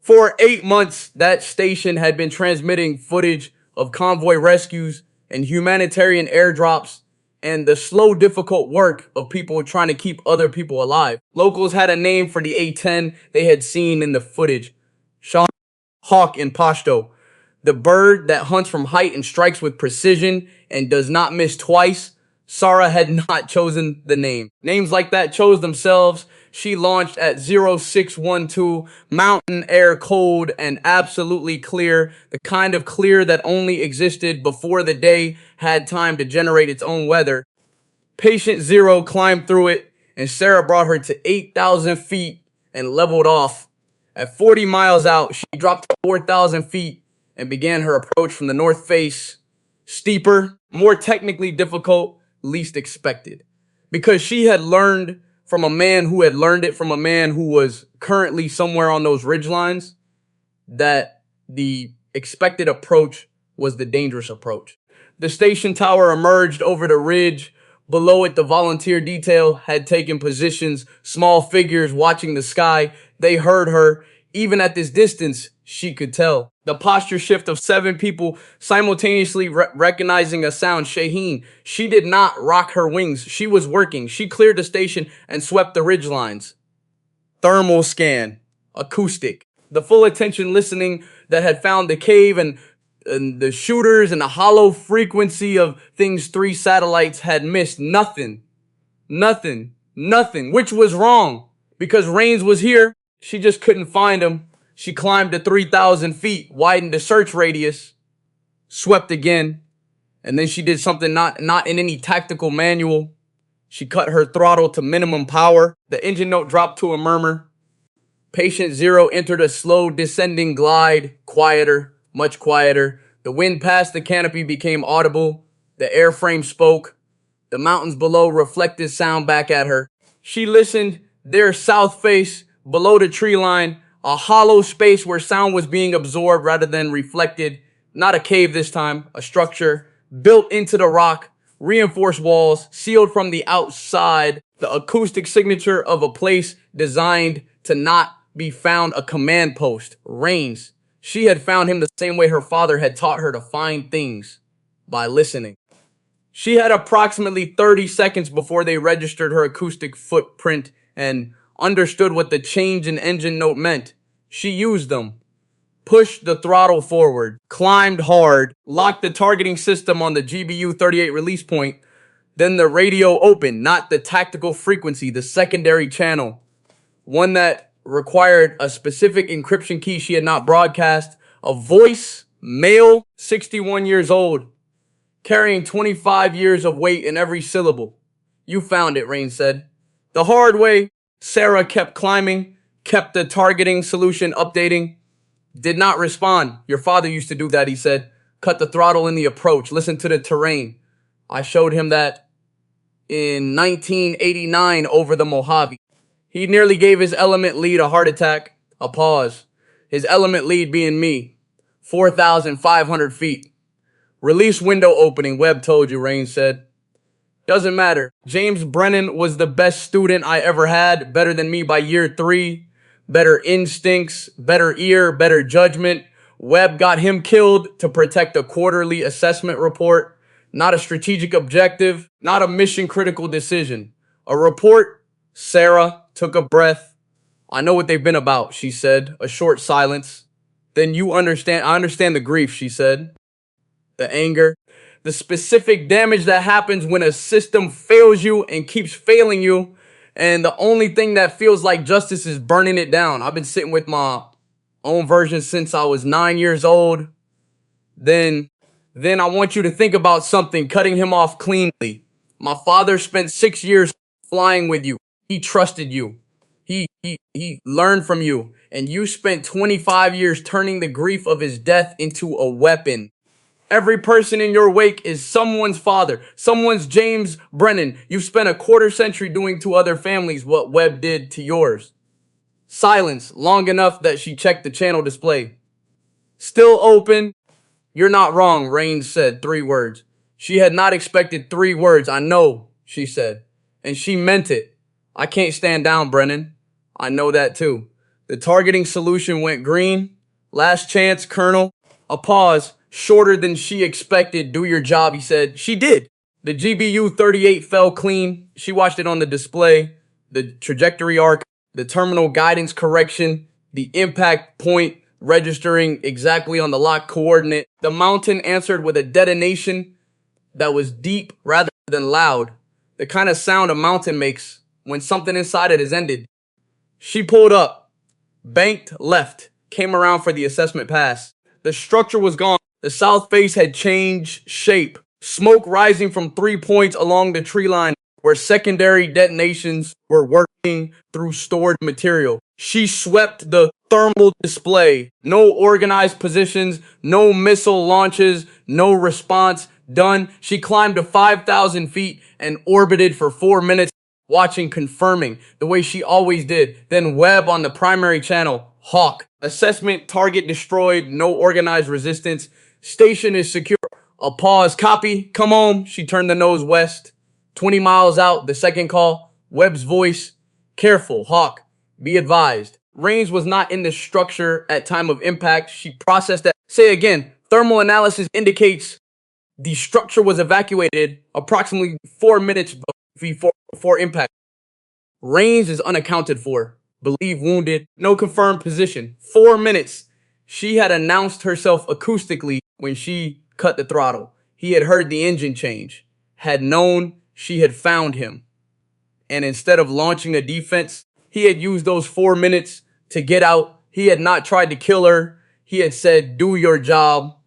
For 8 months, that station had been transmitting footage of convoy rescues and humanitarian airdrops and the slow, difficult work of people trying to keep other people alive. Locals had a name for the A-10 they had seen in the footage. Sean Hawk in Pashto, the bird that hunts from height and strikes with precision and does not miss twice. Sara had not chosen the name. Names like that chose themselves. She launched at 0612, mountain air cold and absolutely clear, the kind of clear that only existed before the day had time to generate its own weather. Patient 0 climbed through it, and Sara brought her to 8,000 feet and leveled off. At 40 miles out, she dropped to 4,000 feet and began her approach from the north face. Steeper, more technically difficult, least expected. Because she had learned from a man who had learned it from a man who was currently somewhere on those ridgelines that the expected approach was the dangerous approach. The station tower emerged over the ridge. Below it, the volunteer detail had taken positions, small figures watching the sky. They heard her. Even at this distance, she could tell. The posture shift of 7 people simultaneously recognizing a sound. Shaheen, she did not rock her wings. She was working. She cleared the station and swept the ridgelines. Thermal scan. Acoustic. The full attention listening that had found the cave and the shooters and the hollow frequency of things 3 satellites had missed. Nothing, which was wrong because Rains was here. She just couldn't find him. She climbed to 3,000 feet, widened the search radius, swept again, and then she did something not in any tactical manual. She cut her throttle to minimum power. The engine note dropped to a murmur. Patient 0 entered a slow descending glide, quieter, much quieter. The wind past the canopy became audible. The airframe spoke. The mountains below reflected sound back at her. She listened. Their south face, below the tree line, a hollow space where sound was being absorbed rather than reflected. Not a cave this time, a structure built into the rock, reinforced walls, sealed from the outside. the acoustic signature of a place designed to not be found, a command post. Rains. She had found him the same way her father had taught her to find things, by listening. She had approximately 30 seconds before they registered her acoustic footprint and understood what the change in engine note meant. She used them. Pushed the throttle forward, climbed hard, locked the targeting system on the GBU-38 release point. Then the radio opened, not the tactical frequency, the secondary channel. One that required a specific encryption key she had not broadcast. A voice, male, 61 years old, carrying 25 years of weight in every syllable. You found it, Rain said. The hard way. Sara kept climbing, kept the targeting solution updating. Did not respond. Your father used to do that, he said. Cut the throttle in the approach. Listen to the terrain. I showed him that in 1989 over the Mojave. He nearly gave his element lead a heart attack. A pause. His element lead being me. 4,500 feet. Release window opening, Webb told you, Rain said. Doesn't matter. James Brennan was the best student I ever had. Better than me by year 3. Better instincts, better ear, better judgment. Webb got him killed to protect a quarterly assessment report, not a strategic objective, not a mission critical decision. A report. Sara took a breath. I know what they've been about, she said. A short silence. Then you understand. I understand the grief, she said. The anger. The specific damage that happens when a system fails you and keeps failing you. And the only thing that feels like justice is burning it down. I've been sitting with my own version since I was 9 years old. Then I want you to think about something, cutting him off cleanly. My father spent 6 years flying with you. He trusted you. He learned from you. And you spent 25 years turning the grief of his death into a weapon. Every person in your wake is someone's father, someone's James Brennan. You've spent a quarter century doing to other families what Webb did to yours. Silence, long enough that she checked the channel display. Still open. You're not wrong, Rain said 3 words. She had not expected 3 words. I know, she said. And she meant it. I can't stand down, Brennan. I know that too. The targeting solution went green. Last chance, Colonel. A pause. Shorter than she expected. Do your job, he said. She did. The GBU-38 fell clean. She watched it on the display. The trajectory arc, the terminal guidance correction, the impact point registering exactly on the locked coordinate. The mountain answered with a detonation that was deep rather than loud. The kind of sound a mountain makes when something inside it is ended. She pulled up, banked left, came around for the assessment pass. The structure was gone. The south face had changed shape. Smoke rising from 3 points along the tree line where secondary detonations were working through stored material. She swept the thermal display. No organized positions, no missile launches, no response. Done. She climbed to 5,000 feet and orbited for 4 minutes, watching, confirming the way she always did. Then Webb on the primary channel. Hawk. Assessment target destroyed. No organized resistance. Station is secure. A pause. Copy. Come home. She turned the nose west. 20 miles out. The second call. Webb's voice. Careful. Hawk. Be advised. Rains was not in the structure at time of impact. She processed that. Say again. Thermal analysis indicates the structure was evacuated approximately 4 minutes before impact. Rains is unaccounted for. Believe wounded. No confirmed position. 4 minutes. She had announced herself acoustically when she cut the throttle. He had heard the engine change, had known she had found him. And instead of launching a defense, he had used those 4 minutes to get out. He had not tried to kill her. He had said, do your job.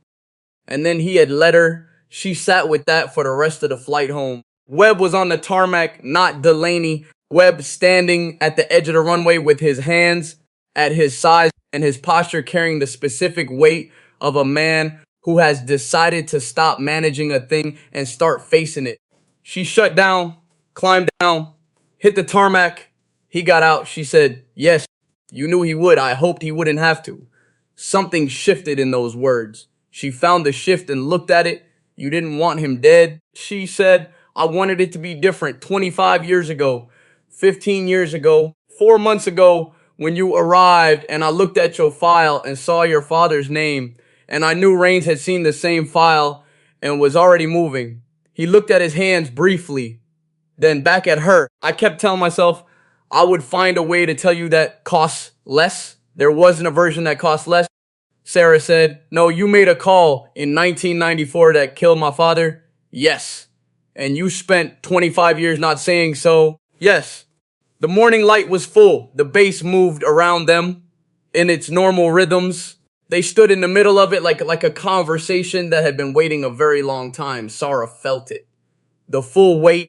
And then he had let her. She sat with that for the rest of the flight home. Webb was on the tarmac, not Delaney. Webb standing at the edge of the runway with his hands at his sides and his posture carrying the specific weight of a man who has decided to stop managing a thing and start facing it. She shut down, climbed down, hit the tarmac. He got out. She said, yes, you knew he would. I hoped he wouldn't have to. Something shifted in those words. She found the shift and looked at it. You didn't want him dead. She said, I wanted it to be different 25 years ago. 15 years ago, 4 months ago, when you arrived and I looked at your file and saw your father's name, and I knew Rains had seen the same file and was already moving. He looked at his hands briefly, then back at her. I kept telling myself I would find a way to tell you that costs less. There wasn't a version that cost less. Sara said, no, you made a call in 1994 that killed my father. Yes. And you spent 25 years not saying so. Yes. The morning light was full. The bass moved around them in its normal rhythms. They stood in the middle of it like a conversation that had been waiting a very long time. Sara felt it. The full weight.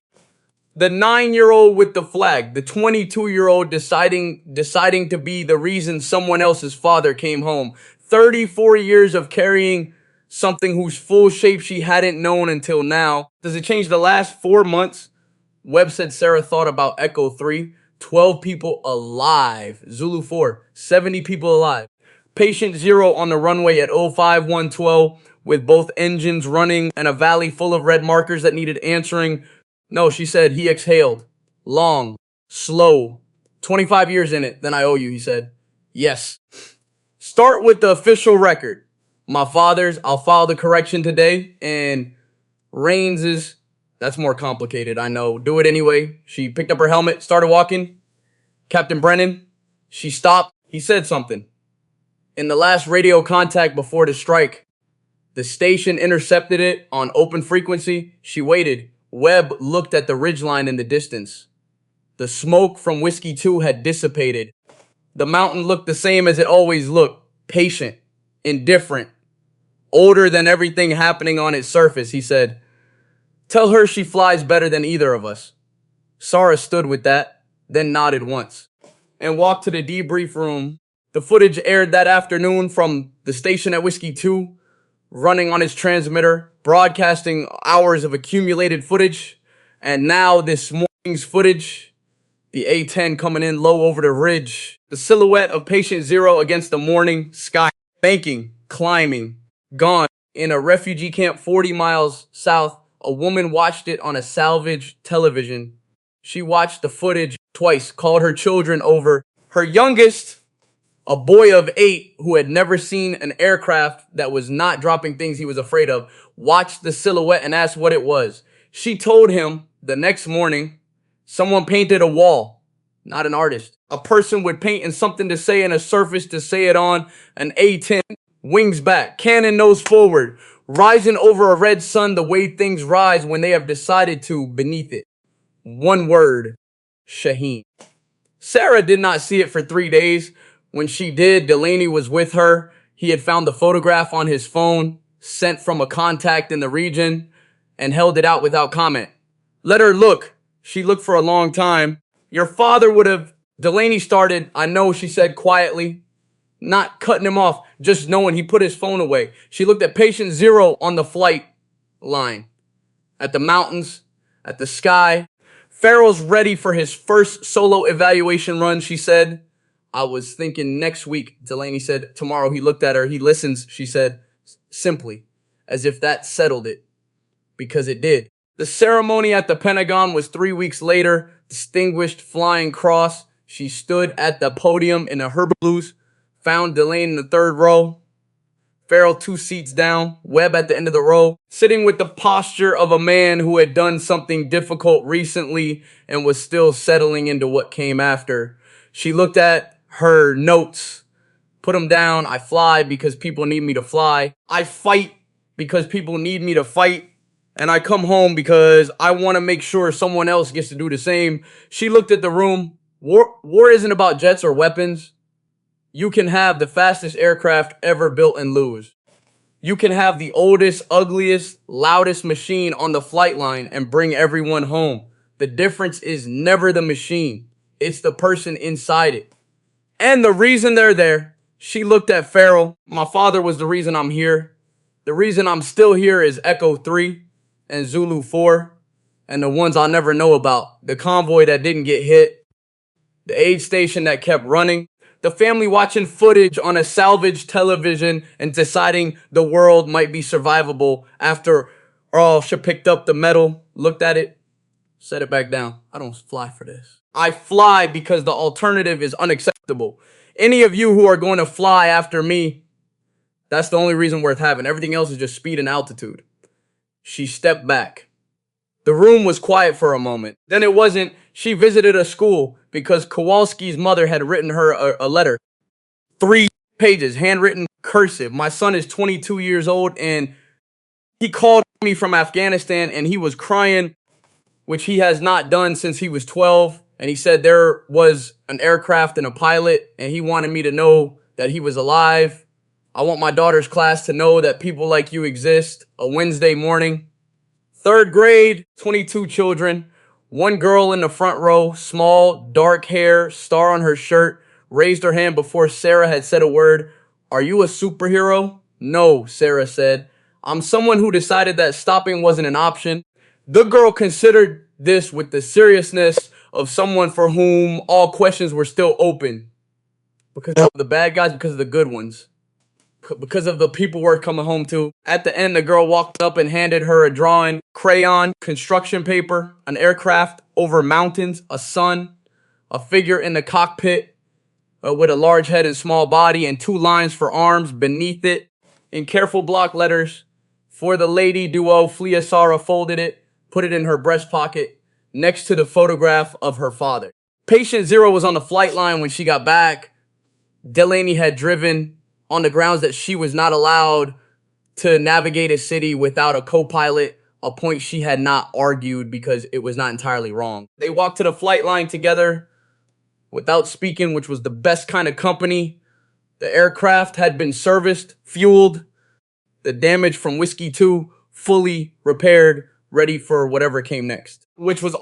The 9-year-old with the flag. The 22-year-old deciding to be the reason someone else's father came home. 34 years of carrying something whose full shape she hadn't known until now. Does it change the last 4 months? Webb said Sara thought about Echo 3. 12 people alive. Zulu 4. 70 people alive. Patient 0 on the runway at 05112 with both engines running and a valley full of red markers that needed answering. No, she said he exhaled. Long. Slow. 25 years in it. Then I owe you, he said. Yes. Start with the official record. My father's, I'll file the correction today. And Rains's, that's more complicated, I know. Do it anyway. She picked up her helmet, started walking. Captain Brennan, she stopped. He said something. In the last radio contact before the strike, the station intercepted it on open frequency. She waited. Webb looked at the ridgeline in the distance. The smoke from Whiskey 2 had dissipated. The mountain looked the same as it always looked. Patient, indifferent, older than everything happening on its surface, he said. Tell her she flies better than either of us. Sara stood with that, then nodded once, and walked to the debrief room. The footage aired that afternoon from the station at Whiskey 2, running on its transmitter, broadcasting hours of accumulated footage. And now this morning's footage, the A-10 coming in low over the ridge. The silhouette of Patient 0 against the morning sky, banking, climbing, gone. In a refugee camp 40 miles south, a woman watched it on a salvage television. She watched the footage twice, called her children over. Her youngest, a boy of 8 who had never seen an aircraft that was not dropping things he was afraid of, watched the silhouette and asked what it was. She told him the next morning, someone painted a wall, not an artist. A person would paint in something to say and a surface to say it on. An A-10, wings back, cannon nose forward, rising over a red sun the way things rise when they have decided to beneath it. One word, Shaheen. Sara did not see it for 3 days. When she did, Delaney was with her. He had found the photograph on his phone, sent from a contact in the region, and held it out without comment. Let her look. She looked for a long time. Your father would have... Delaney started, I know, she said quietly, not cutting him off, just knowing he put his phone away. She looked at Patient 0 on the flight line, at the mountains, at the sky. Farrell's ready for his first solo evaluation run, she said. I was thinking next week, Delaney said. Tomorrow. He looked at her. He listens, she said, simply, as if that settled it, because it did. The ceremony at the Pentagon was 3 weeks later. Distinguished Flying Cross. She stood at the podium in a Herbaloo's, found Delaney in the third row. Farrell 2 seats down, Webb at the end of the row, sitting with the posture of a man who had done something difficult recently and was still settling into what came after. She looked at her notes, put them down. I fly because people need me to fly. I fight because people need me to fight. And I come home because I want to make sure someone else gets to do the same. She looked at the room. War isn't about jets or weapons. You can have the fastest aircraft ever built and lose. You can have the oldest, ugliest, loudest machine on the flight line and bring everyone home. The difference is never the machine. It's the person inside it. And the reason they're there, she looked at Farrell. My father was the reason I'm here. The reason I'm still here is Echo 3 and Zulu 4 and the ones I'll never know about. The convoy that didn't get hit. The aid station that kept running. The family watching footage on a salvage television and deciding the world might be survivable after all. She picked up the medal, looked at it. Set it back down. I don't fly for this. I fly because the alternative is unacceptable. Any of you who are going to fly after me, that's the only reason worth having. Everything else is just speed and altitude. She stepped back. The room was quiet for a moment. Then it wasn't. She visited a school because Kowalski's mother had written her a letter. 3 pages, handwritten cursive. My son is 22 years old and he called me from Afghanistan and he was crying, which he has not done since he was 12. And he said there was an aircraft and a pilot and he wanted me to know that he was alive. I want my daughter's class to know that people like you exist. A Wednesday morning. 3rd grade, 22 children. 1 girl in the front row, small, dark hair, star on her shirt, raised her hand before Sara had said a word. Are you a superhero? No, Sara said. I'm someone who decided that stopping wasn't an option. The girl considered this with the seriousness of someone for whom all questions were still open. Because of the bad guys, because of the good ones. Because of the people worth coming home to. At the end, the girl walked up and handed her a drawing, crayon, construction paper, an aircraft over mountains, a sun, a figure in the cockpit with a large head and small body, and 2 lines for arms beneath it. In careful block letters, for the lady duo, Flia Sara folded it, put it in her breast pocket, next to the photograph of her father. Patient Zero was on the flight line when she got back. Delaney had driven on the grounds that she was not allowed to navigate a city without a co-pilot, a point she had not argued because it was not entirely wrong. They walked to the flight line together without speaking, which was the best kind of company. The aircraft had been serviced, fueled, the damage from Whiskey 2 fully repaired, ready for whatever came next, which was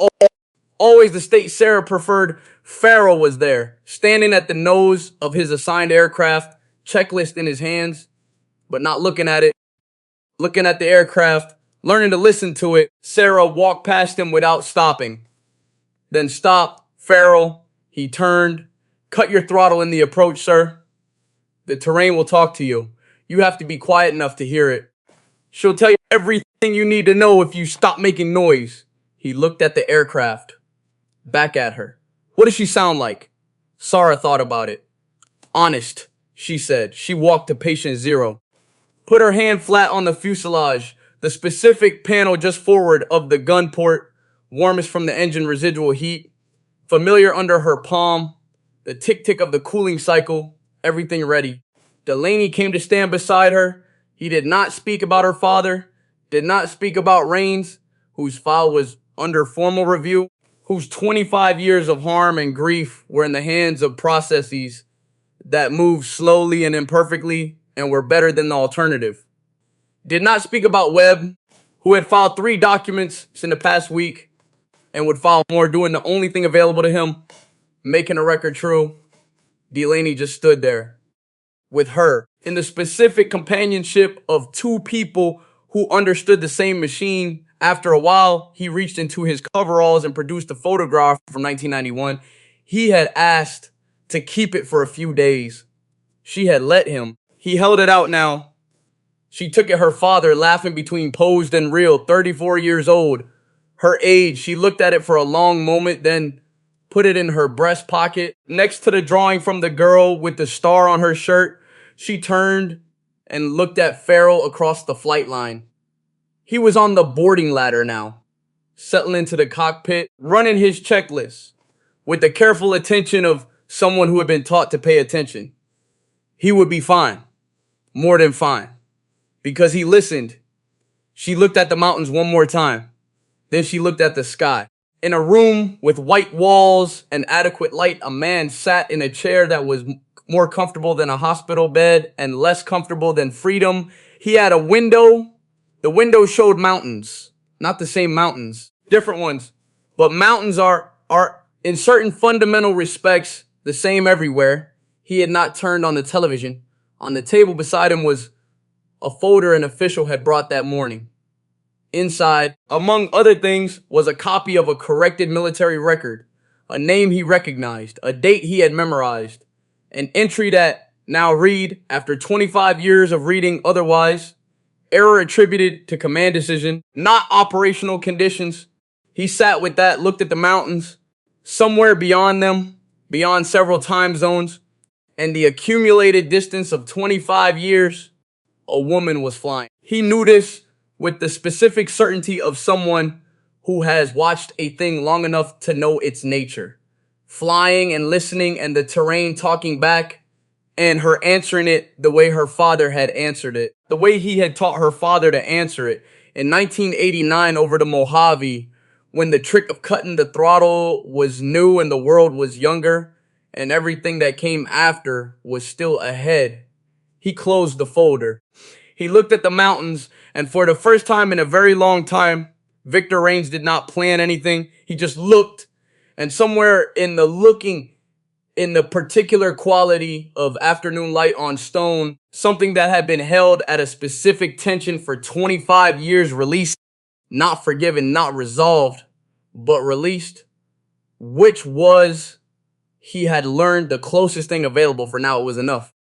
always the state Sara preferred. Farrell was there, standing at the nose of his assigned aircraft, checklist in his hands, but not looking at it, looking at the aircraft, learning to listen to it. Sara walked past him without stopping. Then stopped. Farrell, he turned. Cut your throttle in the approach, sir. The terrain will talk to you. You have to be quiet enough to hear it. She'll tell you everything you need to know if you stop making noise. He looked at the aircraft. Back at her. What does she sound like? Sara thought about it. Honest, she said. She walked to patient Zero. Put her hand flat on the fuselage, the specific panel just forward of the gun port, warmest from the engine residual heat, familiar under her palm, the tick-tick of the cooling cycle, everything ready. Delaney came to stand beside her. He did not speak about her father, did not speak about Rains, whose file was under formal review, whose 25 years of harm and grief were in the hands of processes that moved slowly and imperfectly and were better than the alternative. Did not speak about Webb, who had filed 3 documents in the past week and would file more, doing the only thing available to him, making a record true. Delaney just stood there with her in the specific companionship of 2 people who understood the same machine. After a while, he reached into his coveralls and produced a photograph from 1991. He had asked to keep it for a few days. She had let him. He held it out now. She took it, her father, laughing between posed and real, 34 years old. Her age, she looked at it for a long moment, then put it in her breast pocket. Next to the drawing from the girl with the star on her shirt, she turned and looked at Farrell across the flight line. He was on the boarding ladder now, settling into the cockpit, running his checklist with the careful attention of someone who had been taught to pay attention. He would be fine, more than fine, because he listened. She looked at the mountains one more time. Then she looked at the sky. In a room with white walls and adequate light, a man sat in a chair that was more comfortable than a hospital bed and less comfortable than freedom. He had a window. The window showed mountains, not the same mountains, different ones. But mountains are in certain fundamental respects the same everywhere. He had not turned on the television. On the table beside him was a folder an official had brought that morning. Inside, among other things, was a copy of a corrected military record, a name he recognized, a date he had memorized, an entry that now read, after 25 years of reading otherwise, error attributed to command decision, not operational conditions. He sat with that, looked at the mountains, somewhere beyond them, beyond several time zones, and the accumulated distance of 25 years, a woman was flying. He knew this with the specific certainty of someone who has watched a thing long enough to know its nature. Flying and listening and the terrain talking back, and her answering it the way her father had answered it, the way he had taught her father to answer it. In 1989 over the Mojave, when the trick of cutting the throttle was new and the world was younger and everything that came after was still ahead, he closed the folder. He looked at the mountains, and for the first time in a very long time, Victor Reigns did not plan anything. He just looked, and somewhere in the looking, in the particular quality of afternoon light on stone, something that had been held at a specific tension for 25 years released, not forgiven, not resolved, but released, which was, he had learned the closest thing available. For now, it was enough.